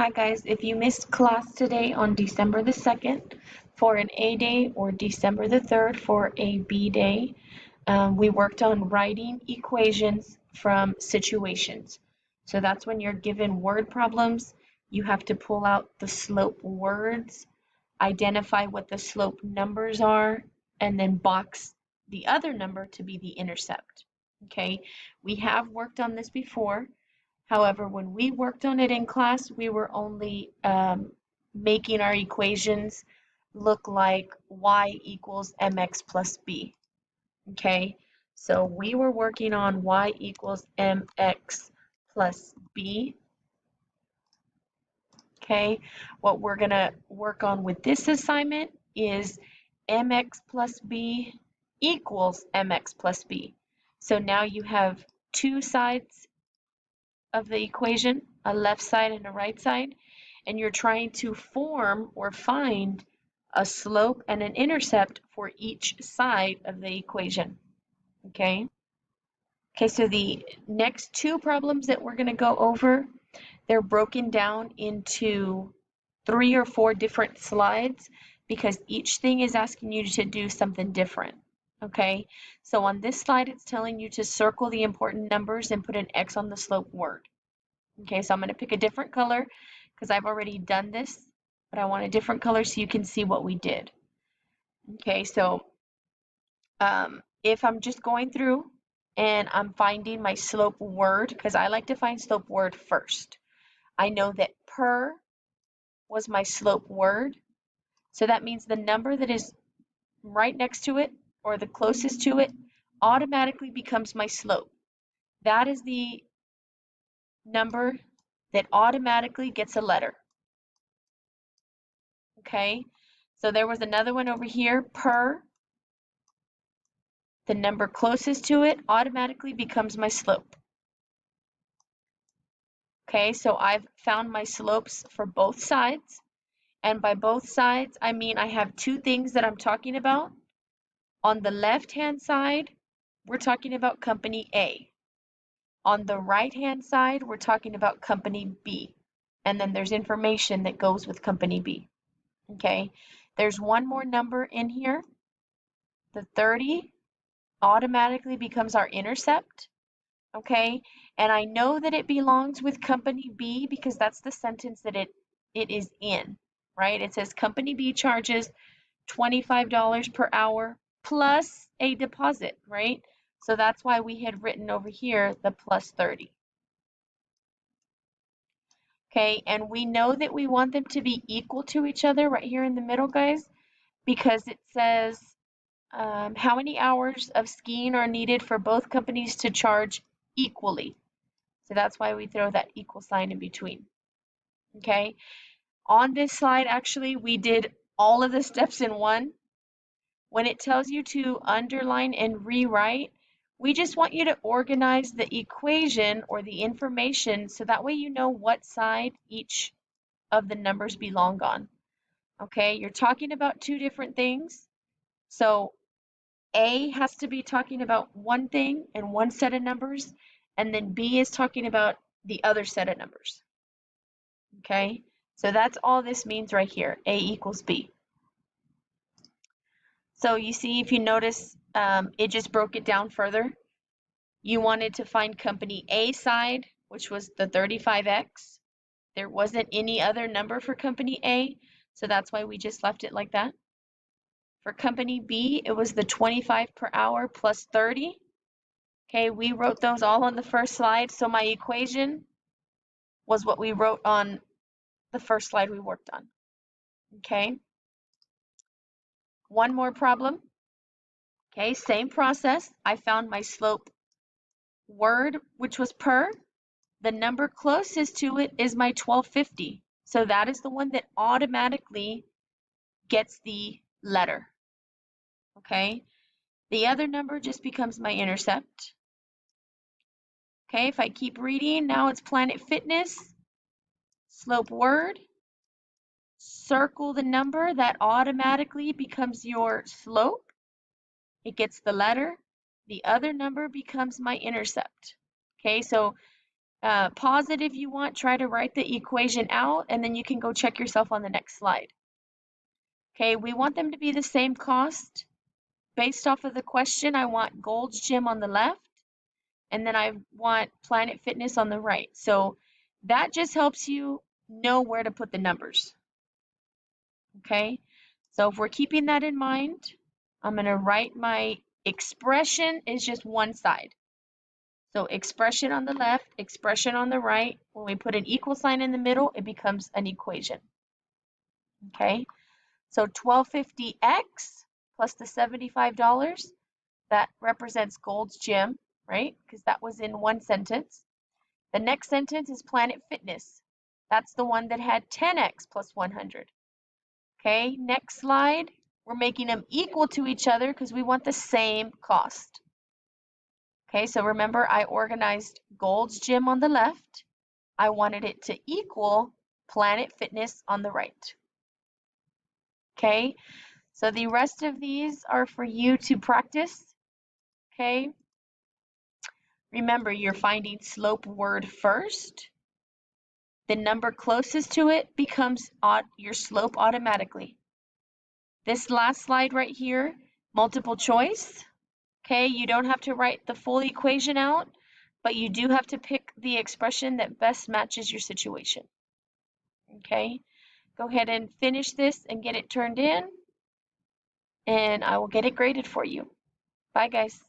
Hi guys, if you missed class today on December the 2nd for an A day or December the 3rd for a B day, we worked on writing equations from situations. So that's when you're given word problems, you have to pull out the slope words, identify what the slope numbers are, and then box the other number to be the intercept. Okay, we have worked on this before. However, when we worked on it in class, we were only making our equations look like y equals mx plus b. Okay, so we were working on y equals mx plus b. Okay, what we're going to work on with this assignment is mx plus b equals mx plus b. So now you have two sides of the equation, a left side and a right side, and you're trying to form or find a slope and an intercept for each side of the equation. Okay? Okay, so the next two problems that we're going to go over, they're broken down into 3 or 4 different slides because each thing is asking you to do something different. Okay, so on this slide, it's telling you to circle the important numbers and put an X on the slope word. Okay, so I'm going to pick a different color because I've already done this, but I want a different color so you can see what we did. Okay, so if I'm just going through and I'm finding my slope word, because I like to find slope word first. I know that per was my slope word, so that means the number that is right next to it or the closest to it automatically becomes my slope. That is the number that automatically gets a letter. Okay, so there was another one over here, per. The number closest to it automatically becomes my slope. Okay, so I've found my slopes for both sides. And by both sides, I mean I have two things that I'm talking about. On the left-hand side, we're talking about company A. On the right-hand side, we're talking about company B. And then there's information that goes with company B. Okay, there's one more number in here. The 30 automatically becomes our intercept. Okay, and I know that it belongs with company B because that's the sentence that it is in, right? It says company B charges $25 per hour plus a deposit, right? So that's why we had written over here the plus 30. Okay, and we know that we want them to be equal to each other right here in the middle, guys, because it says how many hours of skiing are needed for both companies to charge equally. So that's why we throw that equal sign in between. Okay, on this slide, actually, we did all of the steps in one. When it tells you to underline and rewrite, we just want you to organize the equation or the information so that way you know what side each of the numbers belong on. Okay, you're talking about two different things. So A has to be talking about one thing and one set of numbers, and then B is talking about the other set of numbers. Okay, so that's all this means right here, A equals B. So you see, if you notice, it just broke it down further. You wanted to find company A side, which was the 35x. There wasn't any other number for company A, so that's why we just left it like that. For company B, it was the 25 per hour plus 30. Okay, we wrote those all on the first slide, so my equation was what we wrote on the first slide we worked on. Okay, one more problem. Okay, same process. I found my slope word, which was per. The number closest to it is my 1250. So that is the one that automatically gets the letter. Okay, the other number just becomes my intercept. Okay, if I keep reading, now it's Planet Fitness, slope word, circle the number that automatically becomes your slope. It gets the letter. The other number becomes my intercept. Okay, so Pause it if you want, try to write the equation out, and then you can go check yourself on the next slide. Okay, we want them to be the same cost. Based off of the question, I want Gold's Gym on the left, and then I want Planet Fitness on the right. So that just helps you know where to put the numbers. Okay, so if we're keeping that in mind, I'm going to write my expression is just one side. So expression on the left, expression on the right. When we put an equal sign in the middle, it becomes an equation. Okay, so 1250x plus the $75, that represents Gold's Gym, right? Because that was in one sentence. The next sentence is Planet Fitness. That's the one that had 10x plus 100. Okay, next slide. We're making them equal to each other because we want the same cost. Okay, so remember I organized Gold's Gym on the left. I wanted it to equal Planet Fitness on the right. Okay, so the rest of these are for you to practice. Okay, remember you're finding slope word first. The number closest to it becomes your slope automatically. This last slide right here, multiple choice. Okay, you don't have to write the full equation out, but you do have to pick the expression that best matches your situation. Okay, go ahead and finish this and get it turned in, and I will get it graded for you. Bye, guys.